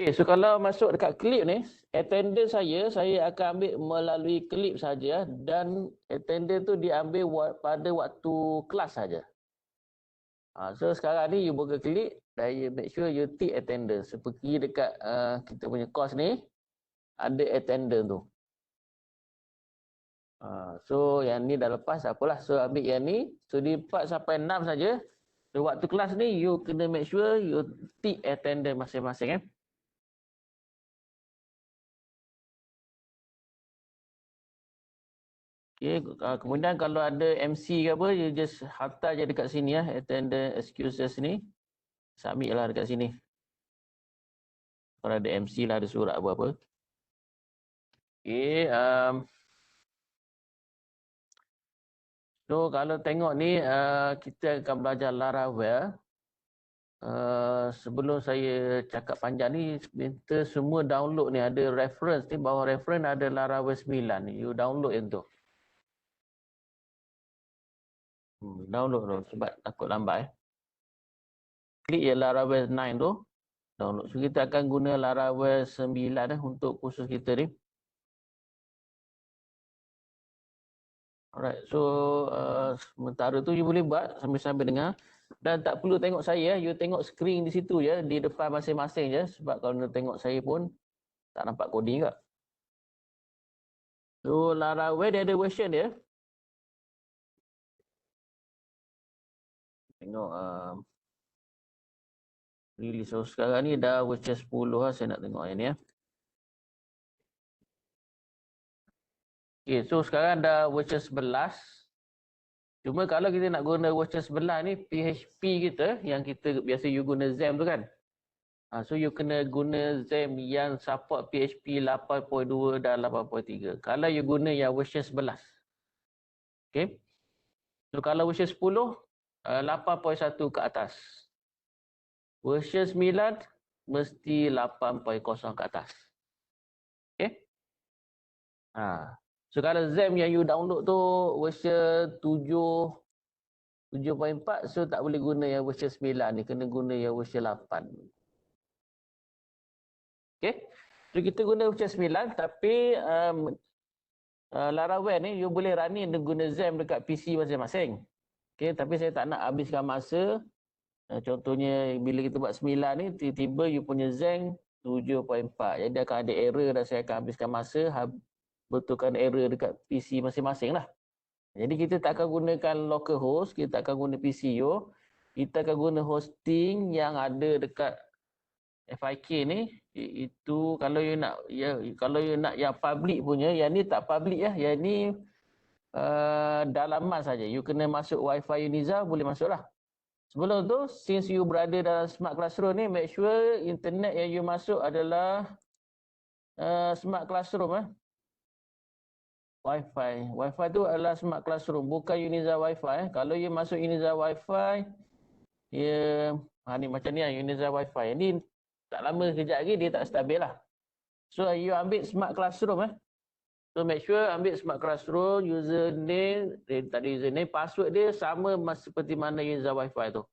Okay, so kalau masuk dekat klip ni, attendance saya akan ambil melalui klip saja dan attendance tu diambil pada waktu kelas saja. So sekarang ni you buka klip dan you make sure you tick attendance. Seperti dekat kita punya course ni, ada attendance tu. So yang ni dah lepas, apalah. So ambil yang ni, so di 4 sampai 6 saja. So waktu kelas ni, you kena make sure you tick attendance masing-masing kan. Okay, kemudian kalau ada MC ke apa, you just hantar je dekat sini ya, attendance excuses ni. Submit lah dekat sini. Kalau ada MC lah, ada surat apa-apa. Okay, so kalau tengok ni, kita akan belajar Laravel. Sebelum saya cakap panjang ni, minta semua download ni, ada reference ni, bawah reference ada Laravel 9 ni. You download yang tu. Download tu sebab takut lambat Klik je Laravel 9 tu. Download. So kita akan guna Laravel 9 untuk kursus kita ni. Alright, so sementara tu you boleh buat sambil-sambil dengar. Dan tak perlu tengok saya, you tengok skrin di situ ya, di depan masing-masing je. Sebab kalau you tengok saya pun tak nampak coding ke. So Laravel dia ada version dia. Tengok release. So sekarang ni dah version 10 lah, saya nak tengok yang ni ya. Okay, so sekarang dah version 11. Cuma kalau kita nak guna version 11 ni, PHP kita, yang kita biasa you guna XAMPP tu kan. So you kena guna XAMPP yang support PHP 8.2 dan 8.3. Kalau you guna yang version 11. Okay. So kalau version 10, 8.1 ke atas. Version 9, mesti 8.0 ke atas. Okay. So kalau XAMPP yang you download tu version 7.4, so tak boleh guna yang version 9 ni, kena guna yang version 8. Okay. So kita guna version 9 tapi Laravel ni you boleh running dan guna XAMPP dekat PC masing-masing. Okay, tapi saya tak nak habiskan masa. Contohnya bila kita buat 9 ni, tiba-tiba you punya XAMPP 7.4. Jadi akan ada error dan saya akan habiskan masa betulkan error dekat PC masing-masing lah. Jadi kita tak akan gunakan localhost, kita akan guna PCO. Kita akan guna hosting yang ada dekat FIK ni. Itu kalau you nak yang public punya, yang ni tak public ya. Yang ni dalaman saja. You kena masuk Wi-Fi Uniza, boleh masuk lah. Sebelum tu, since you berada dalam Smart Classroom ni, make sure internet yang you masuk adalah Smart Classroom Wi-Fi. Wi-Fi tu adalah Smart Classroom, bukan Uniza Wi-Fi. Kalau you masuk Uniza Wi-Fi, ni macam ni lah Uniza Wi-Fi. Ini tak lama kejap lagi dia tak stabil lah. So you ambil Smart Classroom So make sure ambil Smart Classroom, username, tadi username, password dia sama seperti mana Uniza Wi-Fi tu.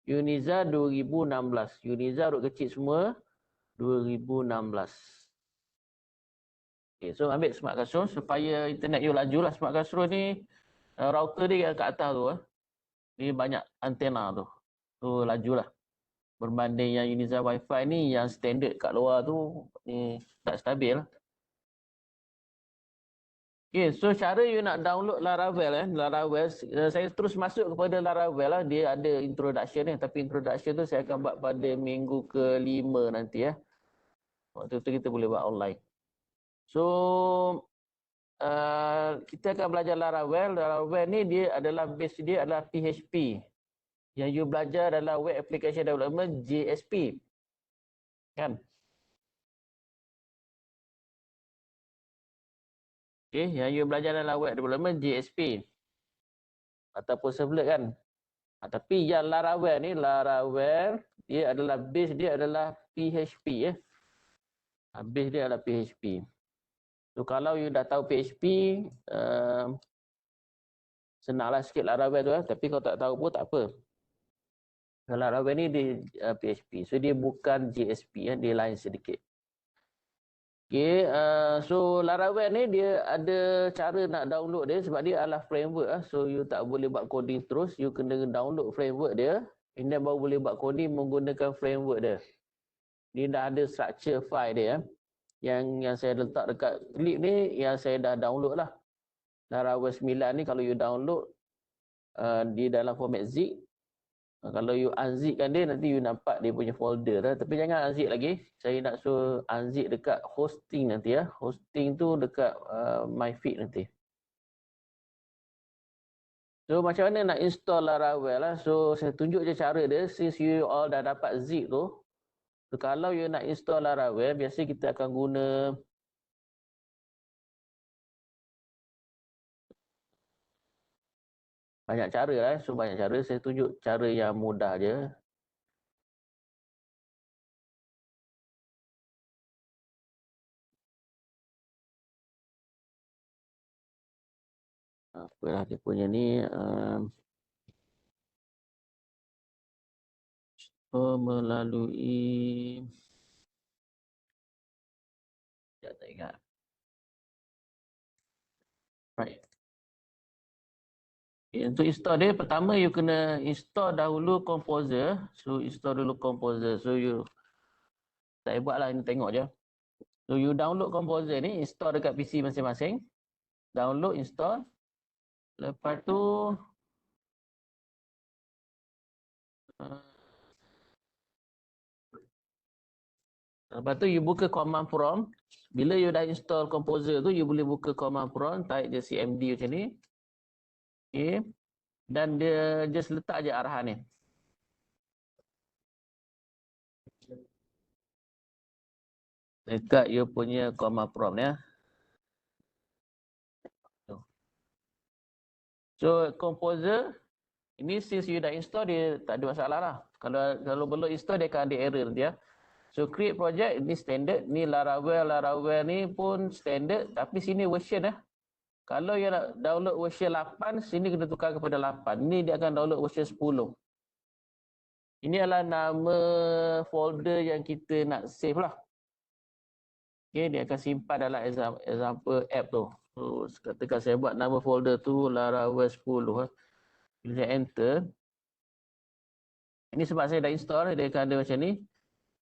Uniza 2016. Uniza huruf kecil semua 2016. Okay, so ambil Smart Classroom supaya internet you laju lah. Smart Classroom ni router dia kat atas tu ni banyak antena tu. So laju lah. Berbanding yang Uniza Wi-Fi ni yang standard kat luar tu ni tak stabil lah. Okay, so cara you nak download Laravel Laravel, saya terus masuk kepada Laravel lah. Dia ada introduction tapi introduction tu saya akan buat pada minggu ke-5 nanti Waktu tu kita boleh buat online. So kita akan belajar Laravel. Laravel ni dia adalah base dia adalah PHP. Yang you belajar adalah Web Application Development, JSP. Kan? Okay, yang you belajar adalah Web Development, JSP. Ataupun servlet kan? Tapi yang Laravel ni, Laravel dia adalah base dia adalah PHP Base dia adalah PHP. So kalau you dah tahu PHP, senanglah sikit Laravel tu tapi kalau tak tahu pun tak apa. Kalau Laravel ni dia PHP. So dia bukan JSP, dia lain sedikit. Okay, so Laravel ni dia ada cara nak download dia sebab dia adalah framework. So you tak boleh buat coding terus, you kena download framework dia. And then baru boleh buat coding menggunakan framework dia. Dia dah ada structure file dia. Yang saya letak dekat klip ni, yang saya dah download lah. Laravel 9 ni kalau you download di dalam format zip. Kalau you unzipkan dia, nanti you nampak dia punya folder lah. Tapi jangan unzip lagi. Saya nak suruh unzip dekat hosting nanti ya. Hosting tu dekat my feed nanti. So macam mana nak install Laravel lah. So saya tunjuk je cara dia. Since you all dah dapat zip tu. So kalau you nak install Laravel, biasa kita akan guna banyak cara lah. So banyak cara. Saya tunjuk cara yang mudah je. Apalah dia punya ni. Melalui. Tak ingat. Right. Untuk install dia, pertama you kena install dahulu Composer. So install dulu Composer. So you tak buat lah, ini tengok je. So you download Composer ni, install dekat PC masing-masing. Download, install. Lepas tu you buka command prompt. Bila you dah install Composer tu, you boleh buka command prompt, type je cmd macam ni. Okay. Dan dia just letak je arahan ni. Dekat you punya command prompt ya. So Composer, ini since you dah install, dia tak ada masalah lah. Kalau belum install, dia akan ada error nanti ya. So create project, ini standard. Ni Laravel ni pun standard. Tapi sini version ya. Kalau you nak download version 8, sini kena tukar kepada 8. Ni dia akan download version 10. Ini adalah nama folder yang kita nak save lah. Okay, dia akan simpan dalam example app tu. So, katakan saya buat nama folder tu Laravel 10. Bila saya enter. Ini sebab saya dah install, dia akan ada macam ni.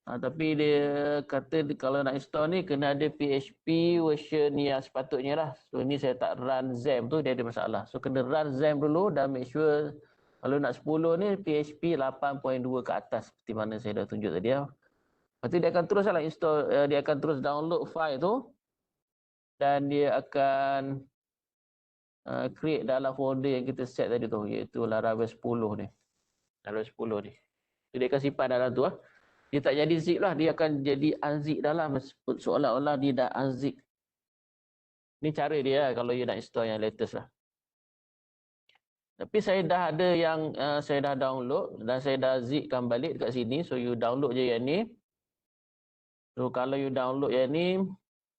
Tapi dia kata kalau nak install ni, kena ada PHP version yang sepatutnya lah. So, ni saya tak run XAMPP tu, dia ada masalah. So, kena run XAMPP dulu dan make sure kalau nak 10 ni, PHP 8.2 ke atas. Seperti mana saya dah tunjuk tadi. Lepas tu dia akan terus lah install, dia akan terus download file tu. Dan dia akan create dalam folder yang kita set tadi tu, iaitu Laravel 10 ni. Laravel 10 ni. So, dia akan simpan dalam tu lah. Dia tak jadi zip lah, dia akan jadi unzip dalam, seolah-olah dia dah unzip. Ni cara dia lah kalau you nak install yang latest lah. Tapi saya dah ada yang saya dah download dan saya dah zipkan balik dekat sini. So you download je yang ni. So kalau you download yang ni,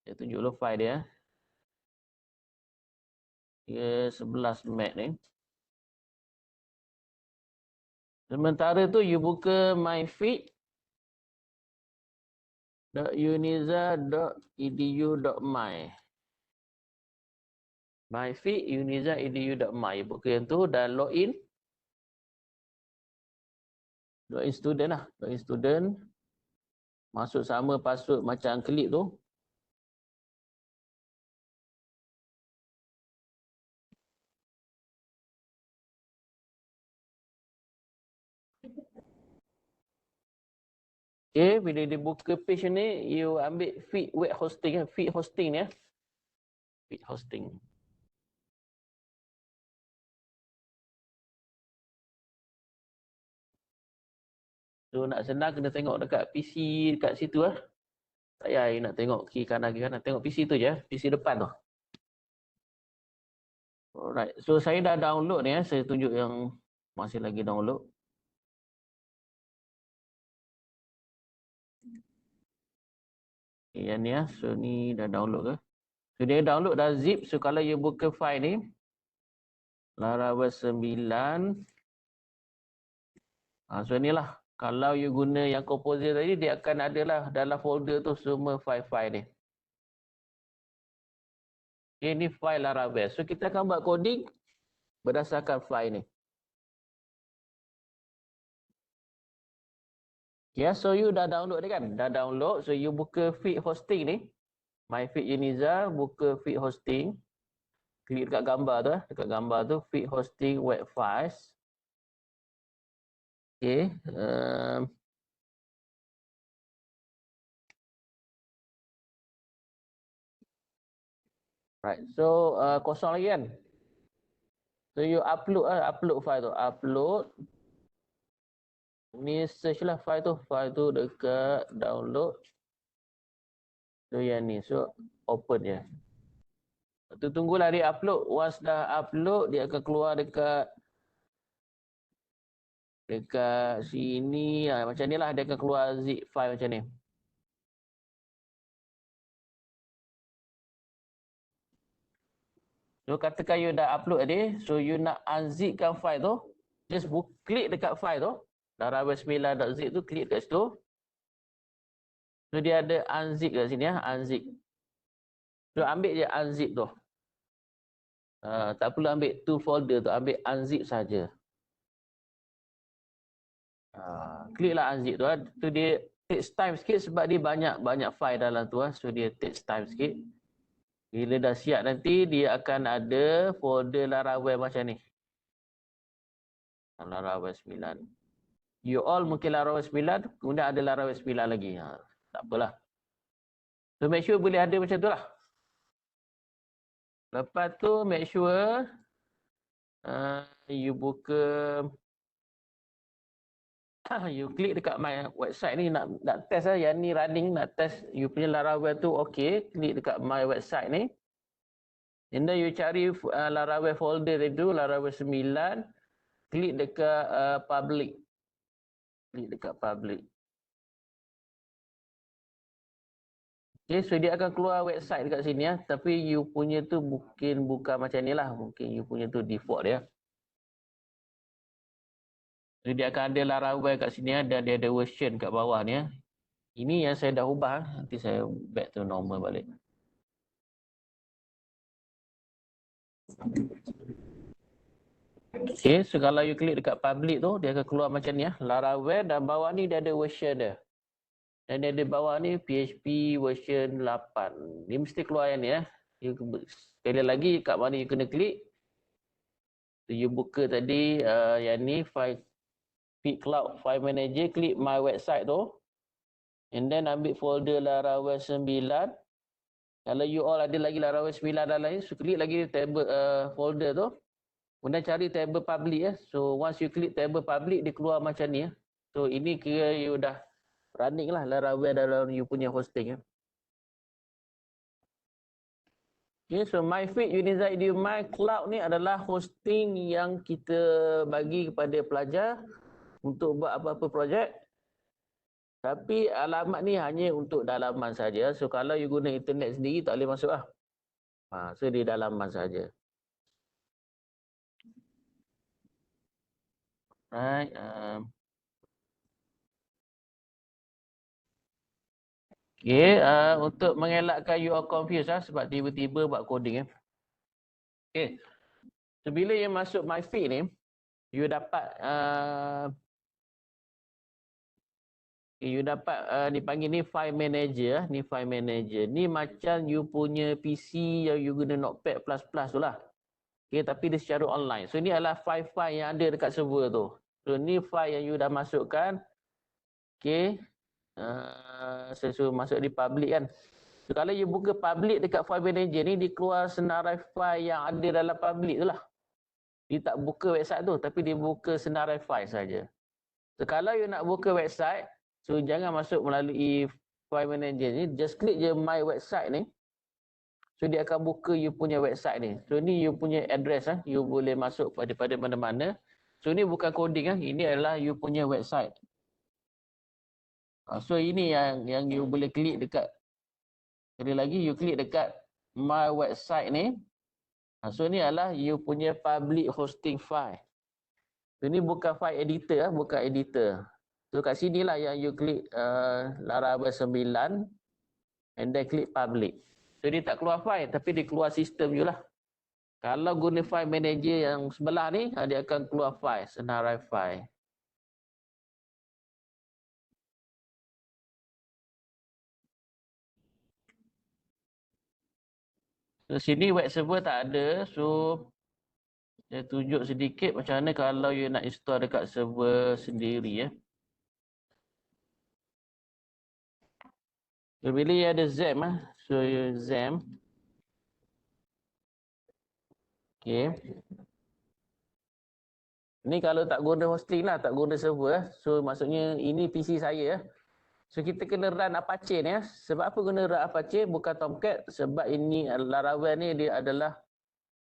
saya tunjuk dulu file dia. Dia 11 MB ni. Sementara tu you buka myfeed. .uniza.edu.my myfeed uniza.edu.my buka yang tu dan login. Login student lah. Login student. Masuk sama password macam klip tu. Okay, bila dia buka page ni, you ambil feed web hosting. Feed hosting ni ya. Feed hosting. So nak senang kena tengok dekat PC dekat situ lah. Tak payah you nak tengok kiri kanan. Tengok PC tu je. PC depan tu. Alright. So saya dah download ni ya. Saya tunjuk yang masih lagi download. Okay, yang ni ya. So ni dah download ke. So dia download dah zip. So kalau you buka file ni. Laravel 9. So inilah, kalau you guna yang composer tadi, dia akan adalah dalam folder tu semua file-file ni. Okay, ni file Laravel. So kita akan buat coding berdasarkan file ni. Okay, so you dah download ni kan? Dah download. So you buka feed hosting ni. MyFeed Uniza, buka feed hosting. Klik dekat gambar tu. Dekat gambar tu, feed hosting web files. Okay. Right. So kosong lagi kan? So you upload file tu. Upload. Ni search lah file tu dekat download. So yang ni, so open je. Tu tunggulah dia upload. Once dah upload, dia akan keluar dekat sini. Macam ni lah, dia akan keluar zip file macam ni. So katakan you dah upload tadi, so you nak unzipkan file tu, just klik dekat file tu, laravel9.zip tu, klik dekat situ. So dia ada unzip kat sini ya, unzip. So ambil je unzip tu. Tak perlu ambil tu folder tu, ambil unzip saja. Kliklah unzip tu. Tu dia takes time sikit sebab dia banyak file dalam tu. So dia takes time sikit. Bila dah siap nanti, dia akan ada folder Laravel macam ni. Laravel 9. You all mungkin Laravel 9, kemudian ada Laravel 9 lagi. Tak apalah. So make sure boleh ada macam tu lah. Lepas tu make sure you buka, you klik dekat my website ni nak test lah. Yang ni running, nak test you punya Laravel tu okay. Klik dekat my website ni. And then you cari Laravel folder itu, Laravel 9. Klik dekat public. Klik dekat public. Okay, so dia akan keluar website dekat sini ya. Tapi you punya tu bukan macam ni lah. Mungkin you punya tu default dia. So dia akan ada Laravel kat sini ya. Dan dia ada version kat bawah ni ya. Ini yang saya dah ubah. Nanti saya back to normal balik. Okay, so kalau you klik dekat public tu, dia akan keluar macam ni ya. Laravel dan bawah ni dia ada version dia. Dan dia ada bawah ni PHP version 8. Dia mesti keluar yang ni ya. Sekali lagi kat mana you kena klik. So, you buka tadi yang ni file feed cloud file manager, klik my website tu. And then ambil folder Laravel 9. Kalau you all ada lagi Laravel 9 dalam ni, so klik lagi table folder tu. Kemudian cari table public ya. So once you klik table public, dia keluar macam ni ya. So ini kira you dah running lah Laravel dalam you punya hosting ya. Okay, so MyFeed Uniza Edu My Cloud ni adalah hosting yang kita bagi kepada pelajar untuk buat apa-apa projek. Tapi alamat ni hanya untuk dalaman saja. So kalau you guna internet sendiri tak boleh masuk lah. So di dalaman saja. Right. Okay, untuk mengelakkan you all confused sebab tiba-tiba buat coding Okay. So bila you masuk MyFeed ni, you dapat dipanggil ni file manager. Ni file manager. Ni macam you punya PC yang you guna Notepad++ tu lah. Okay, tapi dia secara online. So ni adalah file-file yang ada dekat server tu. So ni file yang you dah masukkan. Okay. Saya suruh masuk di public kan. So kalau you buka public dekat file manager ni, dia keluar senarai file yang ada dalam public tu lah. Dia tak buka website tu, tapi dia buka senarai file saja. So kalau you nak buka website, so jangan masuk melalui file manager ni, just klik je my website ni. So dia akan buka you punya website ni. So ni you punya address you boleh masuk pada mana-mana. So ni bukan coding ini adalah you punya website. So ini yang you boleh klik dekat. Sekali lagi you klik dekat my website ni. So ni adalah you punya public hosting file. Ini bukan file editor, bukan editor. So kat sini lah yang you klik Laravel 9 and then klik public. So dia tak keluar file tapi dia keluar sistem je lah. Kalau guna file manager yang sebelah ni, dia akan keluar file, senarai file. So sini web server tak ada, so saya tunjuk sedikit macam mana kalau you nak install dekat server sendiri ya. So bila you ada XAMPP so you XAMPP. Okay. Ni kalau tak guna hosting lah, tak guna server. So maksudnya ini PC saya. So kita kena run Apache ni. Sebab apa guna run Apache bukan Tomcat? Sebab ini Laravel ni dia adalah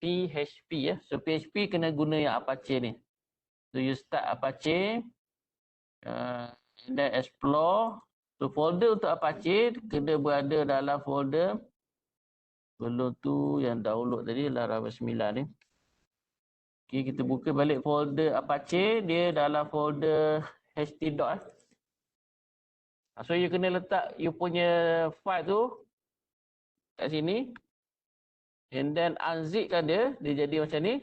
PHP ya. So PHP kena guna yang Apache ni. So you start Apache. And then explore. So folder untuk Apache kena berada dalam folder. Belum tu yang download tadi Laravel 9 ni. Okay, kita buka balik folder Apache, dia dalam folder ht.dot. So you kena letak you punya file tu kat sini. And then unzip kan dia jadi macam ni.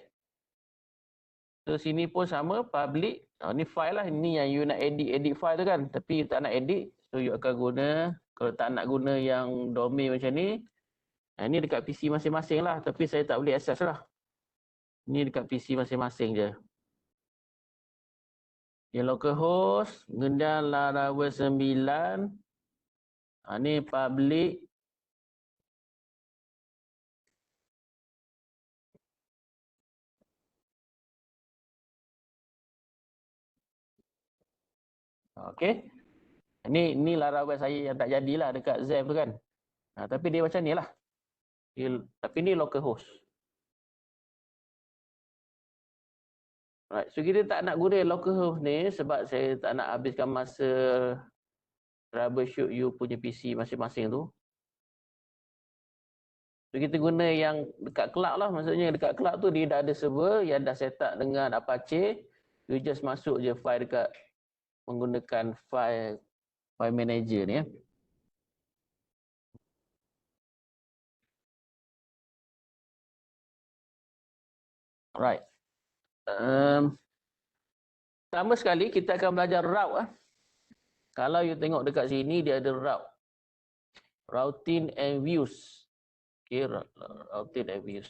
So sini pun sama, public. Ni file lah, ni yang you nak edit file tu kan. Tapi you tak nak edit, so you akan guna, kalau tak nak guna yang domain macam ni. Ni dekat PC masing-masing lah, tapi saya tak boleh access lah. Ni dekat PC masing-masing je. Yang localhost, kemudian Laravel 9. Ni public. Okay. Ni Laravel saya yang tak jadilah dekat XAMPP tu kan. Tapi dia macam ni lah. Tapi ni localhost. Right. So kita tak nak guna localhost ni sebab saya tak nak habiskan masa troubleshoot you punya PC masing-masing tu. So kita guna yang dekat cloud lah. Maksudnya dekat cloud tu dia dah ada server yang dah set up dengan Apache. You just masuk je file dekat menggunakan file manager ni ya. Right. Pertama sekali kita akan belajar route. Kalau you tengok dekat sini dia ada route. Routing and views. Okay, routing and views.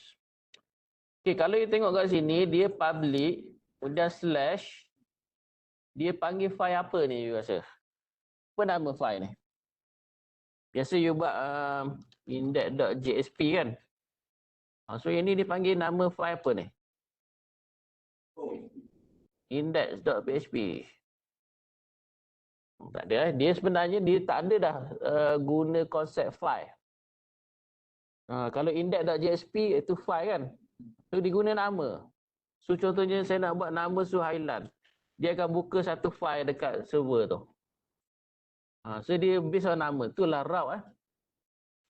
Okay, kalau you tengok kat sini dia public, kemudian slash, dia panggil file apa ni you rasa? Apa nama file ni? Biasa you buat index.jsp kan? So yang ni dia panggil nama file apa ni? Index.php. Tak ada. Dia sebenarnya dia tak ada dah guna konsep file. Kalau index.jsp itu file kan. So dia guna nama. So contohnya saya nak buat nama Suhailan. Dia akan buka satu file dekat server tu. So dia based on nama. Itulah route.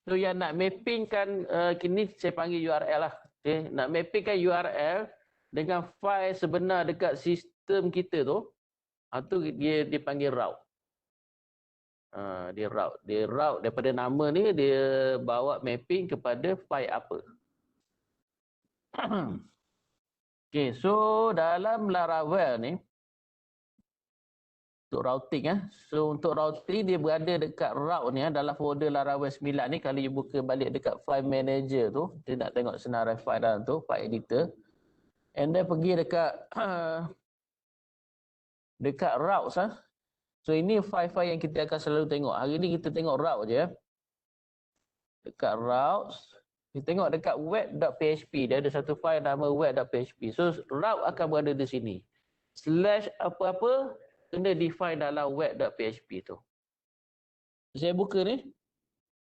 So yang nak mappingkan, kini saya panggil URL lah. Okay. Nak mappingkan URL dengan file sebenar dekat sistem kita tu, tu dia dipanggil route. Dia route daripada nama ni dia bawa mapping kepada file apa. Okay, so dalam Laravel ni untuk routing so untuk routing dia berada dekat route ni dalam folder Laravel 9 ni. Kalau you buka balik dekat file manager tu, dia nak tengok senarai file dalam tu, file editor. And then pergi dekat routes So ini file-file yang kita akan selalu tengok. Hari ni kita tengok route je. Dekat routes, kita tengok dekat web.php. Dia ada satu file nama web.php. So route akan berada di sini. Slash apa-apa kena define dalam web.php tu. Saya buka ni.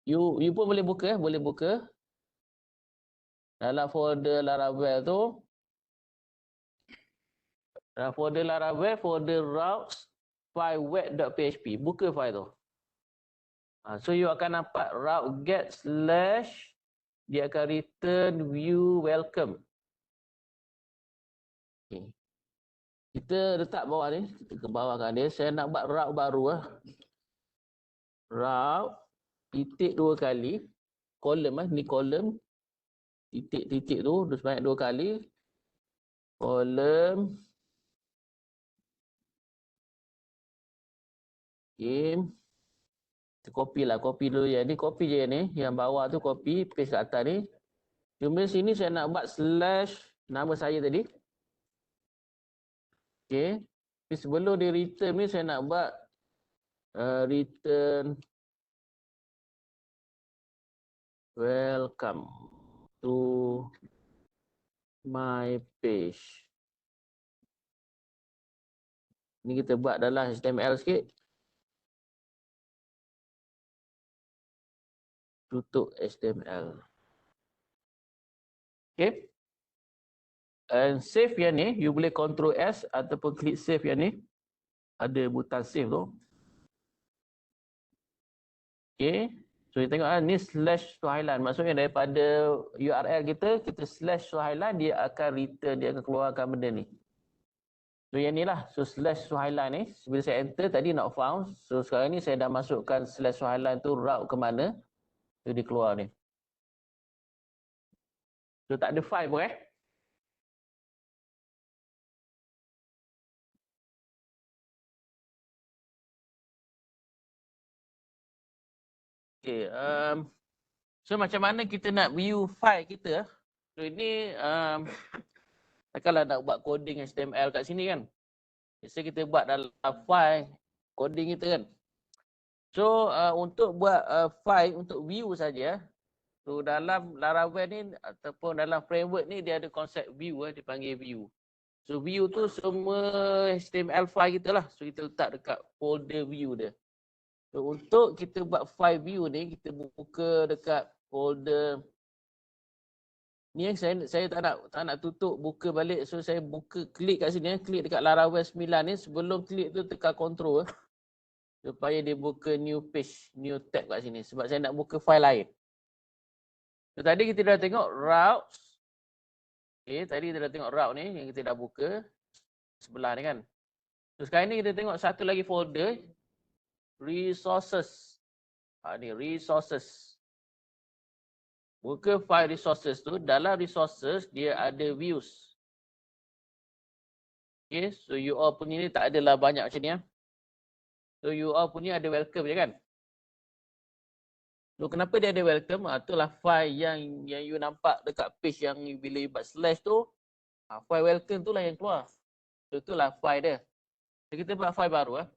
You pun boleh buka. Boleh buka. Dalam folder Laravel tu. Dalam folder Laravel, folder routes. File web.php. Buka file tu. So you akan nampak route get slash dia akan return view welcome. Okay. Kita letak bawah ni, kita ke bawahkan dia. Saya nak buat route baru lah. Route, titik 2 kali. Kolom lah, ni kolom. Titik-titik tu, sebanyak 2 kali. Kolom. Okay. Kita copy lah, copy dulu ya. Ni copy je ni. Yang bawah tu copy, paste kat atas ni. Cuma sini saya nak buat slash nama saya tadi. Okay. Tapi sebelum dia return ni saya nak buat return welcome to my page. Ni kita buat dalam HTML sikit. Tutup HTML. Okay. And save yang ni, you boleh Ctrl S ataupun klik save yang ni. Ada butang save tu. Okay. So kita tengok ni slash Suhailan. Maksudnya daripada URL kita slash Suhailan, dia akan return, dia akan keluarkan benda ni. So yang ni lah. So slash Suhailan ni, bila saya enter tadi not found. So sekarang ni saya dah masukkan slash Suhailan tu route ke mana. So dia keluar ni. So tak ada file pun Okay. So macam mana kita nak view file kita. So ini takkanlah nak buat coding HTML kat sini kan. Biasa kita buat dalam file coding kita kan. So untuk buat file untuk view saja. So dalam Laravel ni ataupun dalam framework ni dia ada konsep view dipanggil view. So view tu semua HTML file kita lah. So kita letak dekat folder view dia. So untuk kita buat file view ni kita buka dekat folder ni yang saya tak nak tutup buka balik. So saya buka klik kat sini klik dekat Laravel 9 ni sebelum klik tu tekan control supaya dia buka new page, new tab kat sini sebab saya nak buka file lain. So tadi kita dah tengok routes. Okay, tadi kita dah tengok route ni yang kita dah buka sebelah ni kan. So sekarang ni kita tengok satu lagi folder resources. Ni resources. Buka file resources tu, dalam resources dia ada views. Okay, so you all punya ni tak adalah banyak macam ni. So you all punya ada welcome je kan. So kenapa dia ada welcome? Itulah file yang you nampak dekat page yang bila you buat slash tu. File welcome tu lah yang keluar. So itulah file dia. So kita buat file baru.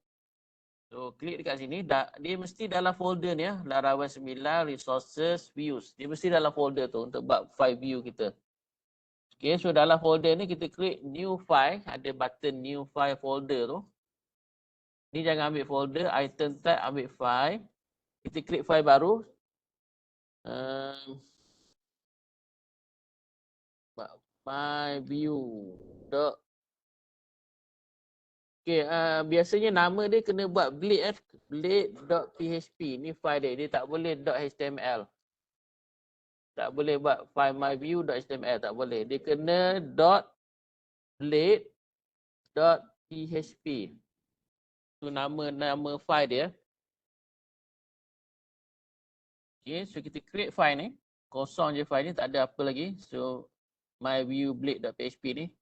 So klik dekat sini, dia mesti dalam folder ni Laravel 9, resources, views. Dia mesti dalam folder tu untuk buat file view kita. Okay, so dalam folder ni kita create new file, ada button new file folder tu. Ni jangan ambil folder, item tag ambil file. Kita klik file baru. My view. Okay, biasanya nama dia kena buat blade blade.php. Ni file dia. Dia tak boleh .html. Tak boleh buat file myview.html. Tak boleh. Dia kena .blade.php. Itu nama file dia. Okay, so kita create file ni. Kosong je file ni. Tak ada apa lagi. So, myviewblade.php ni.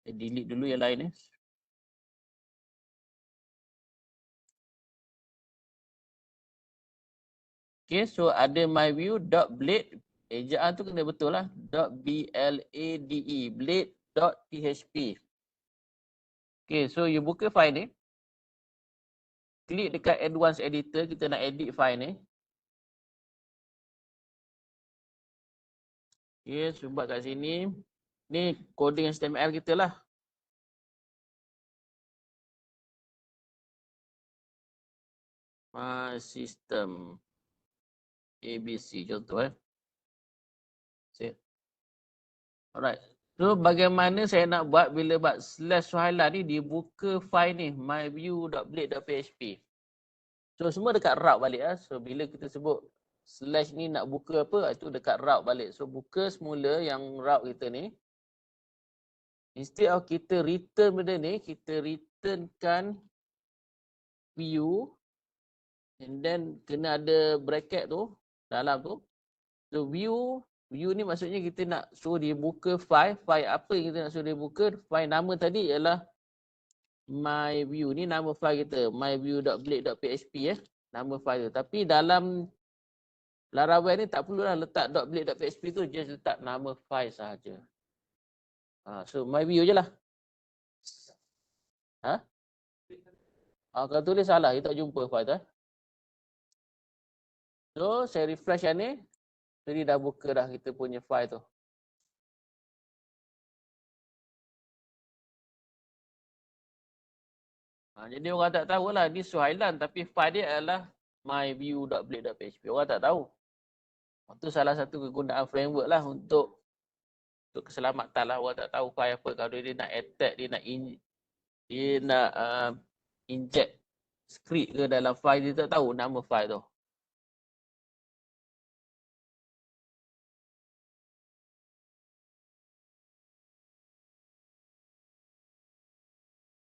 Saya delete dulu yang lain ni. Okay, so ada myview.blade. Ejaan tu kena betul lah. .blade, blade.php. Okay, so you buka file ni. Klik dekat advanced editor, kita nak edit file ni. Okay, so buat kat sini. Ni coding HTML kita lah. My system. ABC contoh Alright. So bagaimana saya nak buat bila buat slash Suhailan ni dia buka file ni myview.blade.php. So semua dekat route balik So bila kita sebut slash ni nak buka apa itu dekat route balik. So buka semula yang route kita ni. Instead of kita return benda ni, kita returnkan view and then kena ada bracket tu dalam tu. So view ni maksudnya kita nak suruh dia buka file apa yang kita nak suruh dia buka. File nama tadi ialah my view, ni nama file kita, myview.blade.php nama file tu. Tapi dalam Laravel ni tak perlulah letak .blade.php tu, just letak nama file sahaja. So my view je lah. Kalau tulis salah, kita tak jumpa file tu. So saya refresh yang ni, jadi dah buka dah kita punya file tu. Jadi orang tak tahulah ni Suhailan, tapi file dia adalah myview.blade.php. Orang tak tahu. Itu salah satu kegunaan framework lah untuk keselamatan lah. Orang tak tahu file apa. Kalau dia nak attack, dia nak inject script ke dalam file, dia tak tahu nama file tu.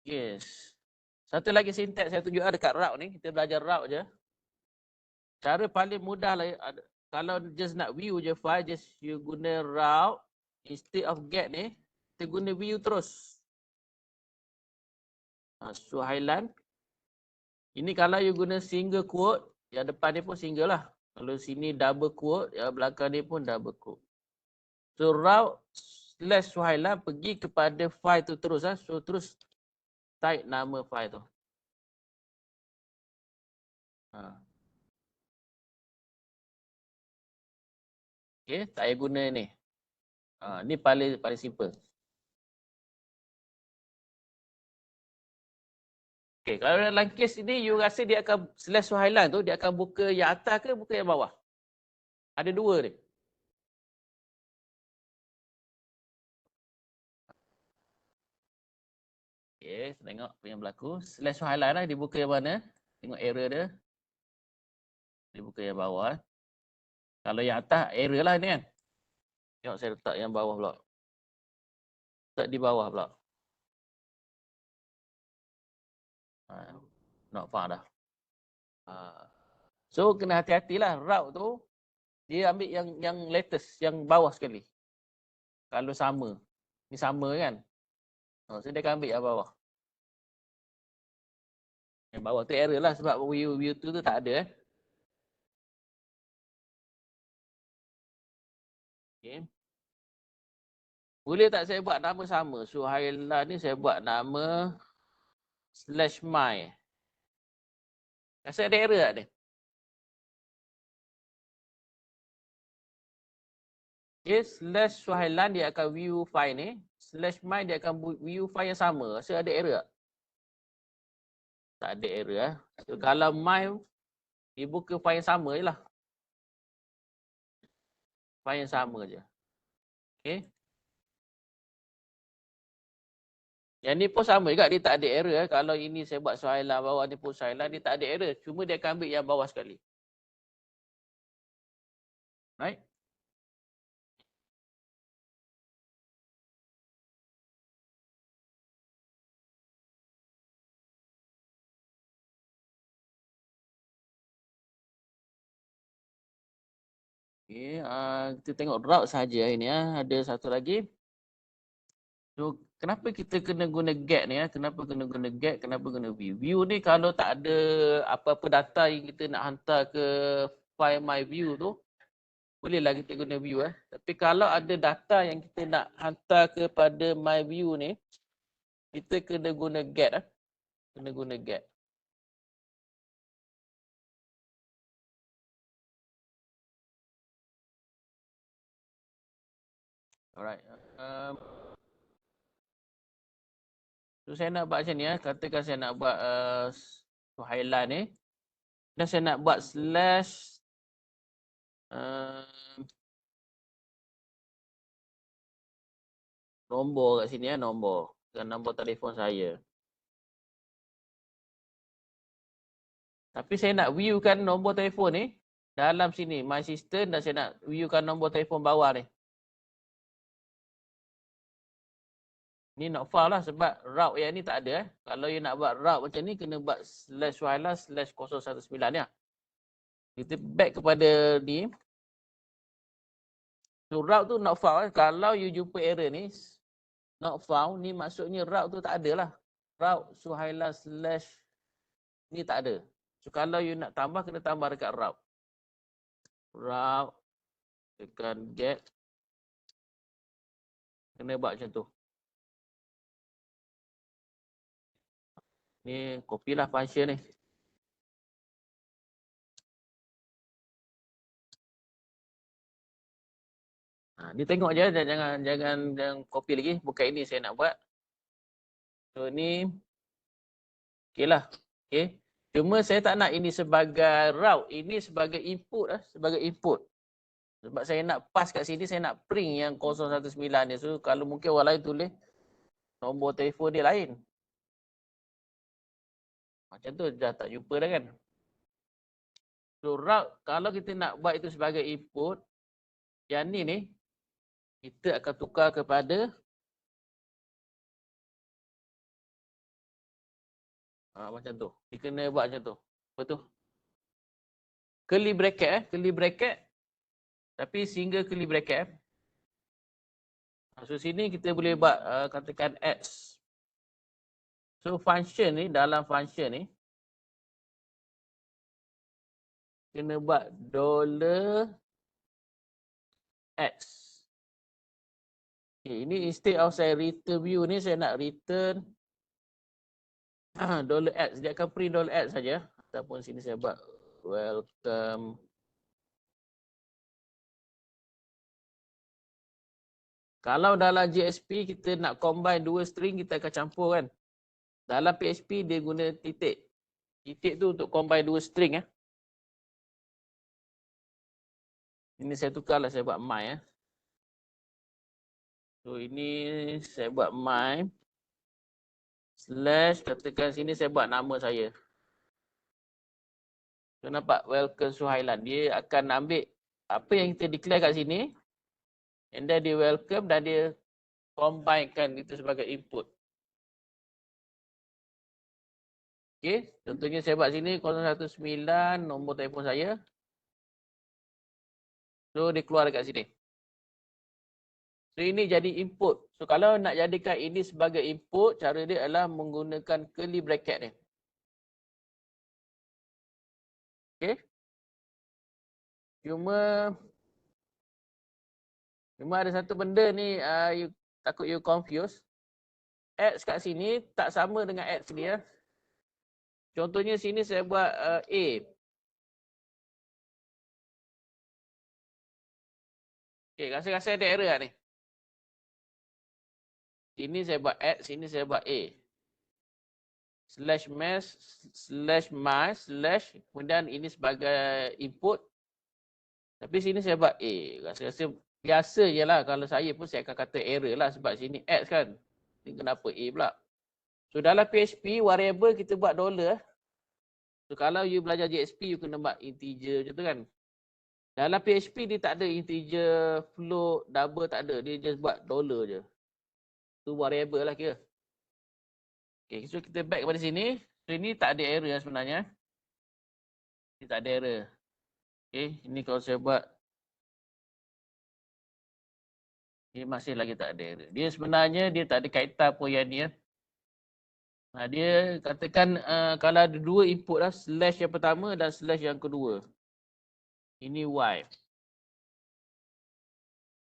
Yes. Satu lagi syntax saya tunjuk dekat route ni. Kita belajar route je. Cara paling mudah lah. Kalau just nak view je file, just you guna route. Instead of get ni, kita guna view terus. Suhailan. Ini kalau you guna single quote, yang depan ni pun single lah. Kalau sini double quote, yang belakang ni pun double quote. So route /Suhailan pergi kepada file tu terus lah. So terus type nama file tu. Okay, tak payah guna ni. Ni paling simple. Okay, kalau dalam kes ini, you rasa dia akan /Suhailan tu, dia akan buka yang atas ke buka yang bawah? Ada dua ni. Okay, tengok apa yang berlaku. /Suhailan lah, dia buka yang mana? Tengok error dia. Dia buka yang bawah. Kalau yang atas, error lah ni kan. Tengok saya letak yang bawah pula. Letak di bawah pula. Not faham dah. So, kena hati-hatilah. Route tu, dia ambil yang latest, yang bawah sekali. Kalau sama. Ni sama kan? So, dia akan ambil yang bawah. Yang bawah tu error lah sebab view tu tak ada. Okay. Boleh tak saya buat nama sama? Suhailan ni saya buat nama /my. Rasa ada error tak dia? Okay, /Suhailan dia akan view file ni. /my dia akan view file yang sama. Rasa ada error tak? Tak ada error. So, kalau my, dia buka file yang sama je lah. File yang sama je. Okay. Yang ni pun sama juga, dia tak ada error. Kalau ini saya buat Suhailan, bawah ni pun Suhailan, dia tak ada error. Cuma dia akan ambil yang bawah sekali. Right? Okay, kita tengok route saja ini. Ada satu lagi. So, kenapa kita kena guna get ni? Kenapa kena guna get? Kenapa kena view? View ni kalau tak ada apa-apa data yang kita nak hantar ke file my view tu, bolehlah kita guna view. Tapi kalau ada data yang kita nak hantar kepada my view ni, kita kena guna get. Kena guna get. Alright. So saya nak buat macam ni. Katakan saya nak buat Suhailan ni. Dan saya nak buat slash nombor kat sini nombor. Dan nombor telefon saya. Tapi saya nak viewkan nombor telefon ni dalam sini, my system, dan saya nak viewkan nombor telefon bawah ni. Ni not found lah sebab route yang ni tak ada. Kalau you nak buat route macam ni, kena buat ///019 ni lah. Kita back kepada ni. So route tu not found. Kalau you jumpa error ni, not found, ni maksudnya route tu tak ada lah. Route Suhaila / ni tak ada. So kalau you nak tambah, kena tambah dekat route. Route, tekan get. Kena buat macam tu. Ni copy lah function ni. Ni tengok je, jangan copy lagi. Bukan ini saya nak buat. So ni okey lah. Okey. Cuma saya tak nak ini sebagai route, ini sebagai input lah, sebagai input. Sebab saya nak pass kat sini, saya nak print yang 019 ni. So kalau mungkin orang lain tulis nombor telefon dia lain. Macam tu dah tak jumpa dah kan. So route, kalau kita nak buat itu sebagai input, yang ni kita akan tukar kepada macam tu. Kita kena buat macam tu. Apa tu? Curly bracket curly bracket. Tapi single curly bracket. So sini kita boleh buat katakan X. So function ni, dalam function ni, kena buat $X. Okay, ini instead of saya return view ni, saya nak return $X. Dia akan print $X saja. Ataupun sini saya buat welcome. Kalau dalam JSP kita nak combine dua string, kita akan campur kan. Dalam PHP dia guna titik. Titik tu untuk combine dua string. Ini saya tukarlah, saya buat my. So ini saya buat my. Slash, katakan sini saya buat nama saya. So nampak welcome Suhailan. Dia akan ambil apa yang kita declare kat sini. And then dia welcome dan dia combinekan itu sebagai input. Okay, contohnya saya buat sini 019 nombor telefon saya. So dia keluar dekat sini. So ini jadi input. So kalau nak jadikan ini sebagai input, cara dia adalah menggunakan curly bracket ni. Okay. Cuma ada satu benda ni takut you confuse. X kat sini tak sama dengan X sini ya. Contohnya sini saya buat A. Okay, rasa-rasa ada error lah ni. Ini saya buat X, sini saya buat A. /mass, /my, / kemudian ini sebagai input. Tapi sini saya buat A. Rasa-rasa biasa je lah. Kalau saya pun saya akan kata error lah sebab sini X kan. Ini kenapa A pula. So dalam PHP, variable kita buat $. So kalau you belajar JSP, you kena buat integer macam tu kan. Dalam PHP dia tak ada integer, float, double tak ada. Dia just buat $. Je. Tu variable lah kira. Okay, so kita back kepada sini. So ini tak ada error sebenarnya. Ini tak ada error. Okay, ini kalau saya buat. Ini masih lagi tak ada error. Dia sebenarnya dia tak ada kaitan pun yang ni. Dia katakan kalau ada dua input lah. Slash yang pertama dan slash yang kedua. Ini Y.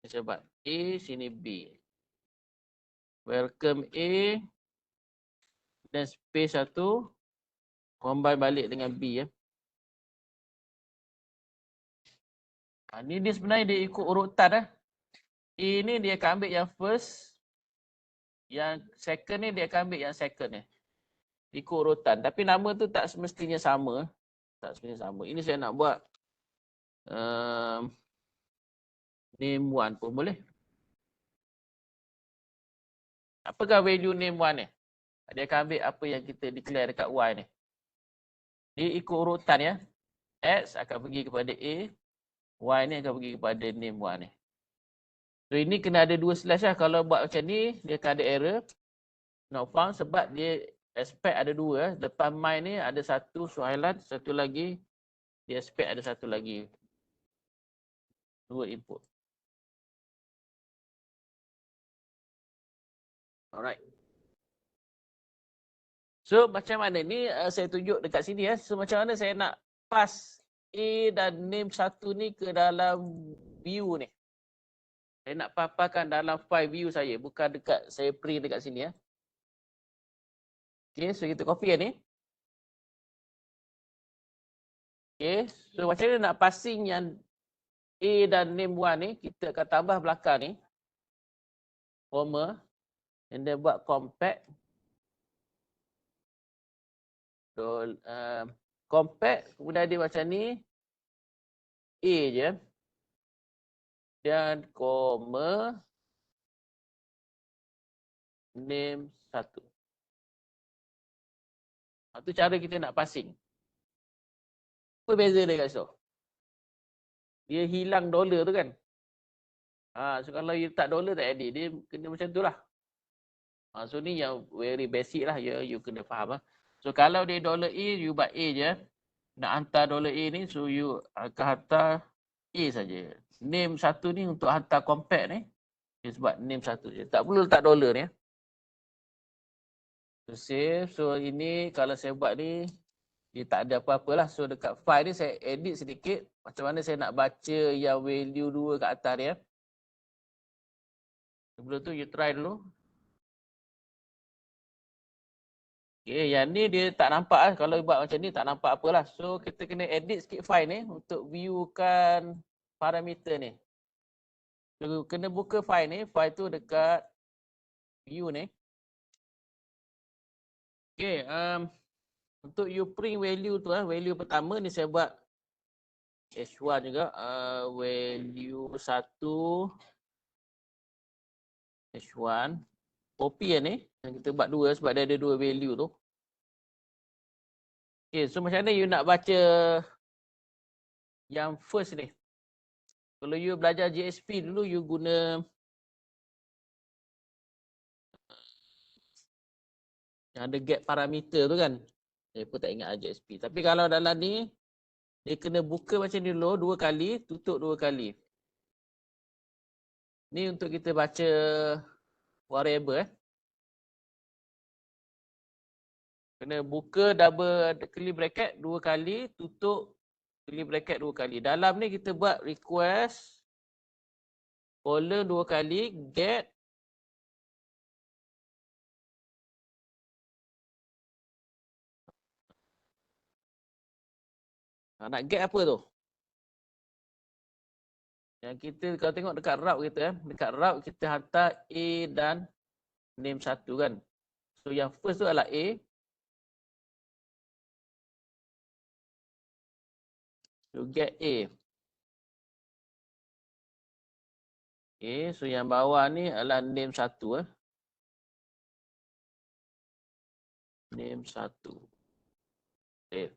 Saya buat A, sini B. Welcome A. Dan space satu. Combine balik dengan B ya. Ini dia sebenarnya dia ikut urutan lah. A ni dia akan ambil yang first. Yang second ni dia akan ambil yang second ni. Ikut urutan. Tapi nama tu tak semestinya sama. Tak semestinya sama. Ini saya nak buat. Name 1 pun boleh. Apakah value name 1 ni? Dia akan ambil apa yang kita declare dekat Y ni. Dia ikut urutan ya. X akan pergi kepada A. Y ni akan pergi kepada name 1 ni. So ini kena ada 2 slash lah. Kalau buat macam ni, dia akan ada error. Not found sebab dia aspek ada 2. Depan my ni ada satu soalan, satu lagi. Di aspek ada satu lagi. 2 input. Alright. So macam mana ni saya tunjuk dekat sini ya. So macam mana saya nak pass A dan name satu ni ke dalam view ni. Saya nak paparkan dalam file view saya, bukan dekat saya print dekat sini ya. Okay, so kita copy ni. Okay, so macam mana nak passing yang A dan name 1 ni, kita akan tambah belakang ni. Comma. And then buat compact. So, compact, kemudian dia macam ni. A je. Dan comma. Name 1. Itu cara kita nak passing. Apa beza dia kat situ? Dia hilang dollar tu kan. So kalau you tak dollar tak edit, dia kena macam tu lah. So ni yang very basic lah, you kena faham lah. So kalau dia dollar A, you buat A je. Nak hantar dollar A ni, so you akan hantar A saja. Name 1 ni untuk hantar compact ni, you sebut name 1 je. Tak perlu letak dollar ni. So save. So ini kalau saya buat ni, dia tak ada apa-apa lah. So dekat file ni saya edit sedikit. Macam mana saya nak baca yang value 2 kat atas dia. Sebelum tu you try dulu. Okay, yang ni dia tak nampak lah. Kalau buat macam ni tak nampak apalah. So kita kena edit sikit file ni untuk viewkan parameter ni. So, kena buka file ni. File tu dekat view ni. Okay, untuk you print value tu lah. Value pertama ni saya buat H1 juga. Value 1 H1. Copy yang ni. Yang kita buat 2 sebab dia ada 2 value tu. Okay, so macam mana you nak baca yang first ni? Kalau you belajar JSP dulu, you guna yang ada get parameter tu kan. Saya pun tak ingat JSP. Tapi kalau dalam ni, dia kena buka macam ni dulu 2 kali, tutup 2 kali. Ni untuk kita baca variable. Kena buka double curly bracket 2 kali, tutup curly bracket 2 kali. Dalam ni kita buat request, colon 2 kali, get. Nak get apa tu? Yang kita kalau tengok dekat route kita, dekat route kita hantar A dan name 1 kan. So yang first tu adalah A. So get A. Okay, so yang bawah ni adalah name 1. Name 1. Okay.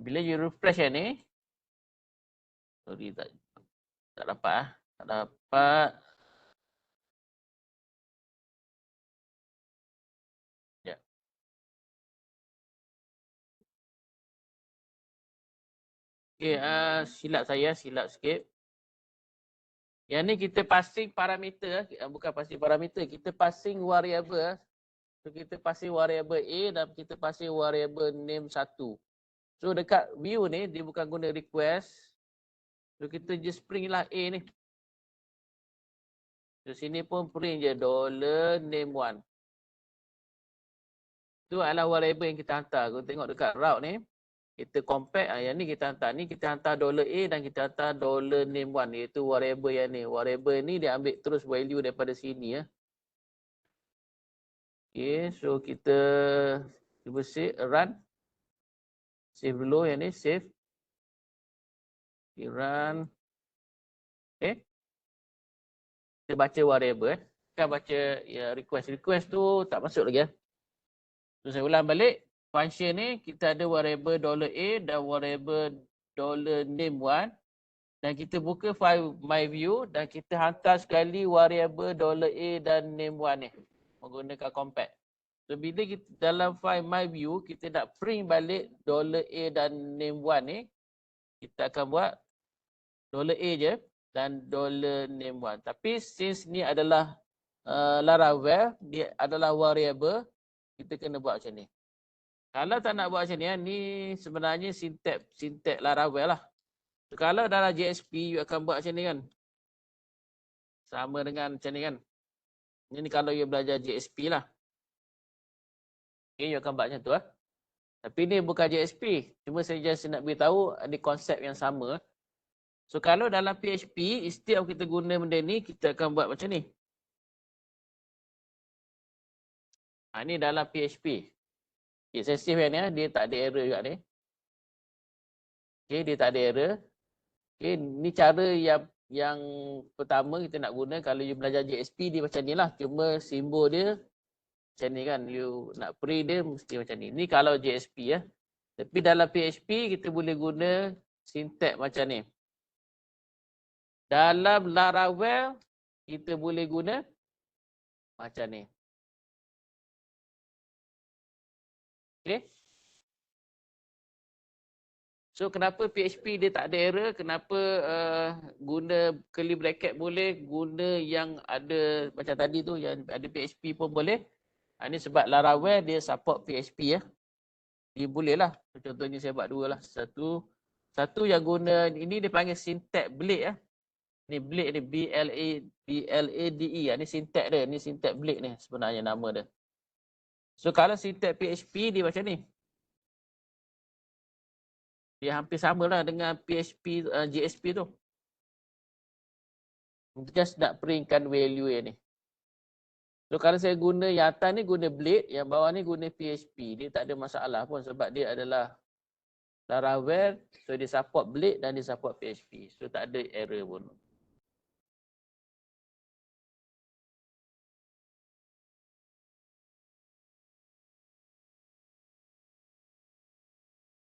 Bila you refresh yang ni, sorry tak dapat tak dapat. Ya. Okay, silap sikit. Yang ni kita passing parameter, bukan passing parameter, kita passing variable. So kita passing variable A dan kita passing variable name 1. So dekat view ni dia bukan guna request. So kita just print lah A ni. So sini pun print je $name1. Itu adalah variable yang kita hantar. Kalau tengok dekat route ni, kita compact, yang ni kita hantar. Ni kita hantar $A dan kita hantar $name1. Iaitu variable yang ni. Variable ni dia ambil terus value daripada sini ya. Okay, so kita cuba save, run. Save dulu yang ni, save. Okay, run. Okay. Kita baca variable. Kita baca ya, request. Request tu tak masuk lagi ya. So saya ulang balik. Function ni kita ada variable $A dan variable $name1. Dan kita buka file myview dan kita hantar sekali variable $a dan name1 ni menggunakan compact. So bila kita dalam file myview kita nak print balik $a dan name1 ni, kita akan buat $a je dan $name1. Tapi since ni adalah Laravel, dia adalah variable, kita kena buat macam ni. Kalau tak nak buat macam ni, ni sebenarnya sintek Laravel lah. So, kalau dalam JSP, you akan buat macam ni kan. Sama dengan macam ni kan. Ini kalau you belajar JSP lah. Okay, you akan buat macam tu lah. Tapi ni bukan JSP. Cuma saya just nak beritahu ada konsep yang sama. So kalau dalam PHP, setiap kita guna benda ni, kita akan buat macam ni. Ini dalam PHP. Okay, saya save yang ni, dia tak ada error juga ni. Okay, dia tak ada error. Okay, ni cara yang pertama kita nak guna. Kalau you belajar JSP, dia macam ni lah. Cuma simbol dia macam ni kan. You nak print dia mesti macam ni. Ni kalau JSP ya. Tapi dalam PHP, kita boleh guna sintek macam ni. Dalam Laravel, kita boleh guna macam ni. Okay. So, kenapa PHP dia tak ada error? Kenapa guna curly bracket boleh? Guna yang ada macam tadi tu, yang ada PHP pun boleh. Ini sebab Laravel dia support PHP ya. Dia boleh lah. Contohnya saya buat dua lah. Satu yang guna, ini dia panggil syntax blade ya. Ni blade ni, B-L-A-D-E. Ini syntax dia. Ini syntax blade ni sebenarnya nama dia. So, kalau syntax PHP dia macam ni. Dia hampir samalah dengan PHP, JSP tu. Just nak printkan value yang ni. So kalau saya guna yang atas ni guna blade, yang bawah ni guna PHP. Dia tak ada masalah pun sebab dia adalah Laravel. So dia support blade dan dia support PHP. So tak ada error pun.